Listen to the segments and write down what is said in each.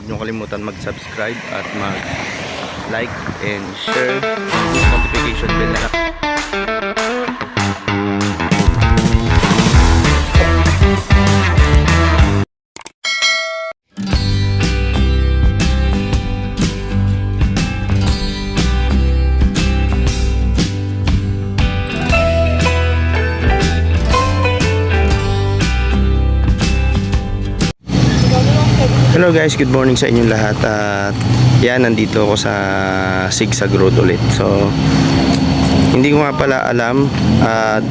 nyo kalimutan mag-subscribe at mag-like and share. Notification bell na lang. Hello guys, good morning sa inyong lahat. At yan, nandito ako sa Zigzag Road ulit. So hindi ko nga pala alam at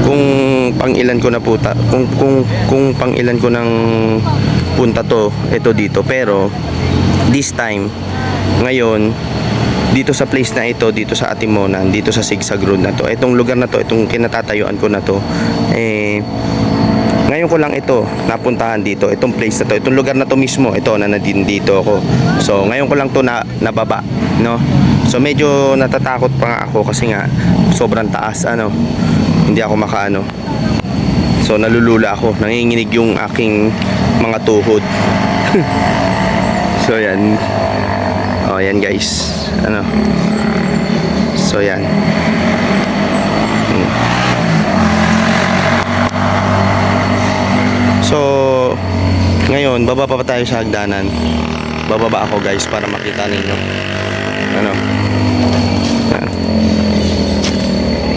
kung pang-ilan ko na punta, kung pang-ilan ko ng punta to ito dito, pero this time ngayon dito sa place na ito, dito sa Atimonan, dito sa Zigzag Road na to, itong lugar na to, itong kinatatayuan ko na to, ngayon ko lang ito napuntahan dito, itong place na to, itong lugar na to mismo, ito na dito ako. So ngayon ko lang to nababa, no? So medyo natatakot pa nga ako kasi nga sobrang taas, hindi ako makaano. So nalulula ako, nanginginig yung aking mga tuhod. So yan. Oh, yan guys. So yan. So ngayon bababa pa tayo sa hagdanan. Bababa ako guys para makita ninyo.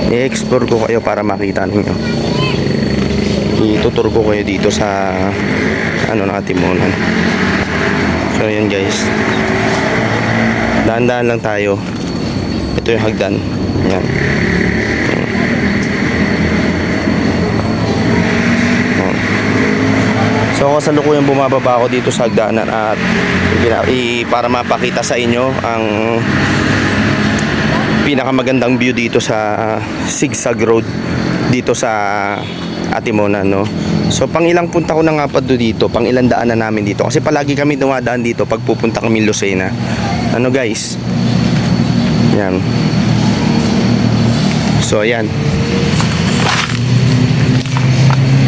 I-explore ko kayo para makita ninyo. Itutur ko kayo dito sa ng Atimonan. So yan guys. Dahan-dahan lang tayo. Ito yung hagdan. Yan. So kasalukuyang bumababa ako dito sa hagdanan at para mapakita sa inyo ang pinakamagandang view dito sa Zigzag Road dito sa Atimonan, no? So pang ilang punta ko na nga pa dito, pang ilang daan na namin dito kasi palagi kami dumadaan dito pag pupunta kami Lucena. Guys? Yan. So ayan.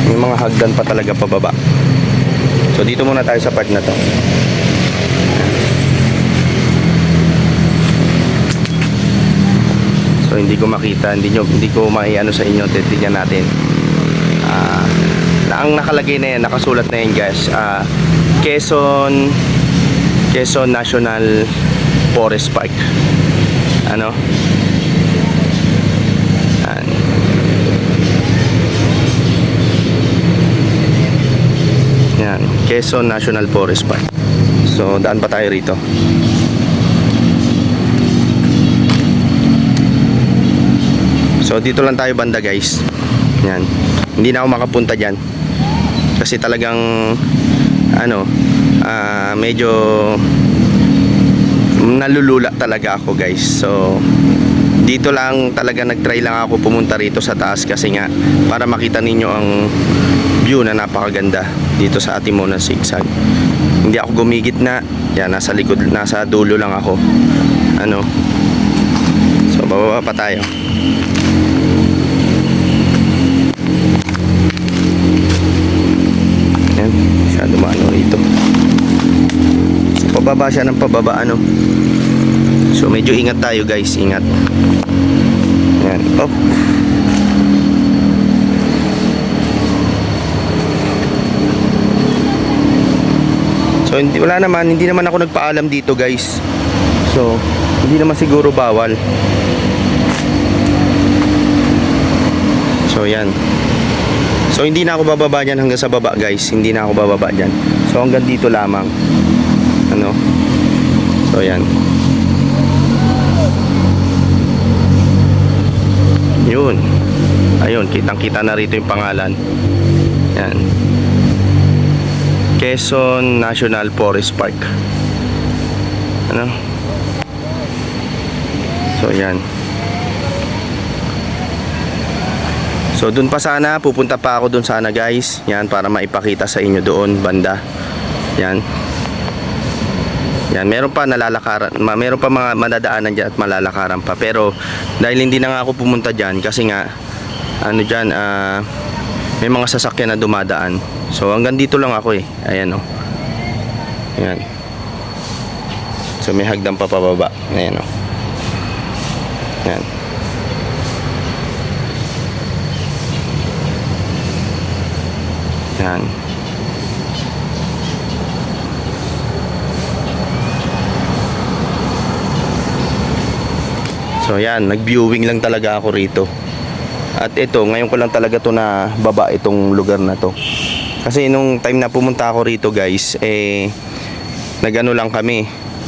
May mga hagdan pa talaga pababa. So dito muna tayo sa part na to. So hindi ko makita, hindi ko maiano sa inyo, titignan natin. Ang nakalagay na yan, nakasulat na yan guys. Quezon National Forest Park. Yan, Quezon National Forest Park. So daan pa tayo rito. So dito lang tayo banda guys. Yan. Hindi na ako makapunta diyan. Kasi talagang medyo nalulula talaga ako guys. So dito lang talaga nagtry lang ako pumunta rito sa taas kasi nga para makita ninyo ang view na napakaganda dito sa Atimonan Zigzag. Hindi ako gumigit na. Yan, nasa likod, nasa dulo lang ako. So bababa pa tayo. Yan, masyado maano rito. So pababa siya ng pababa, So medyo ingat tayo guys, ingat. Yan, oh. So hindi naman ako nagpaalam dito guys. So hindi naman siguro bawal. So yan. So hindi na ako bababa dyan hanggang sa baba guys. Hindi na ako bababa dyan. So hanggang dito lamang. So yan. Yun. Ayun, kitang-kita na rito yung pangalan. Yan. Quezon National Forest Park. So yan. So dun pa sana, pupunta pa ako dun sana guys. Yan, para maipakita sa inyo doon banda. Yan. Yan, meron pa nalalakaran, meron pa mga madadaanan dyan at malalakaran pa. Pero dahil hindi na nga ako pumunta dyan kasi nga may mga sasakyan na dumadaan. So hanggang dito lang ako Ayan Yan. So may hagdan pa pababa. Ayan o. Yan. Yan. So yan, nag-viewing lang talaga ako rito. At ito, ngayon ko lang talaga to na baba itong lugar na to. Kasi nung time na pumunta ako rito guys, nagano lang kami.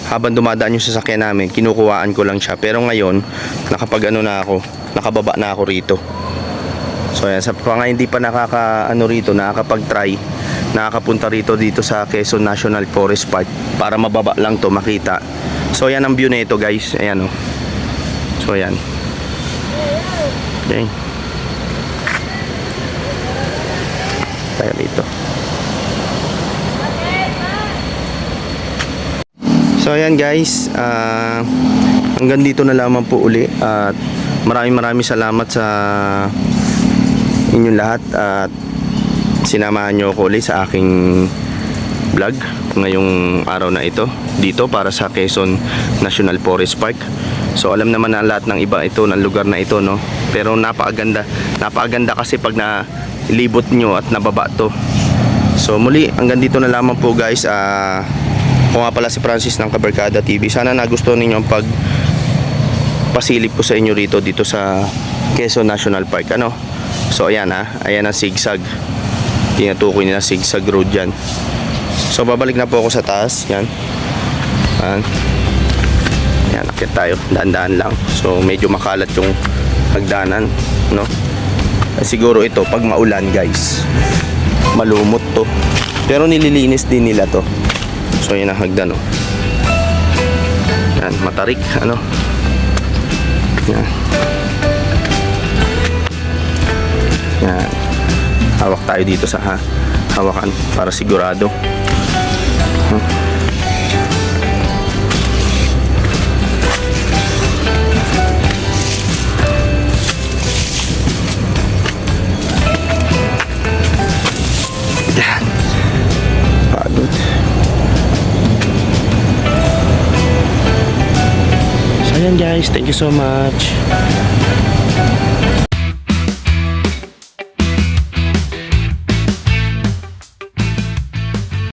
Habang dumadaan yung sasakyan namin, kinukuhaan ko lang siya. Pero ngayon, nakapag-ano na ako, nakababa na ako rito. So yan, sa mga hindi pa rito, nakakapag-try, nakakapunta dito sa Quezon National Forest Park para mababa lang to, makita. So yan ang view na ito guys, ayan o. So yan. Okay. Tayo dito. So ayan guys, hanggang dito na lamang po uli at maraming salamat sa inyong lahat at sinamahan nyo ako ulit sa aking vlog ngayong araw na ito dito para sa Quezon National Forest Park. So alam naman na lahat ng iba ito ng lugar na ito, no, pero napakaganda kasi pag nalibot nyo at nababa to. So muli hanggang dito na lamang po guys. Ako nga pala si Francis ng Kabarkada TV. Sana nagustuhan ninyo ang pasilip ko sa inyo dito sa Quezon National Park, ano. So ayan ayan ang zigzag, tinatukoy nila zigzag road yan. So babalik na po ako sa taas. Yan, yan, akit tayo, daan-daan lang. So medyo makalat yung hagdanan, no. Siguro ito pag maulan guys, malumot to, pero nililinis din nila to. So yan ang hagdan, oh. Yan, matarik, ano. Yan. Yan. Hawak tayo dito sa hawakan para sigurado. Yan. Pagod. So ayan guys, thank you so much.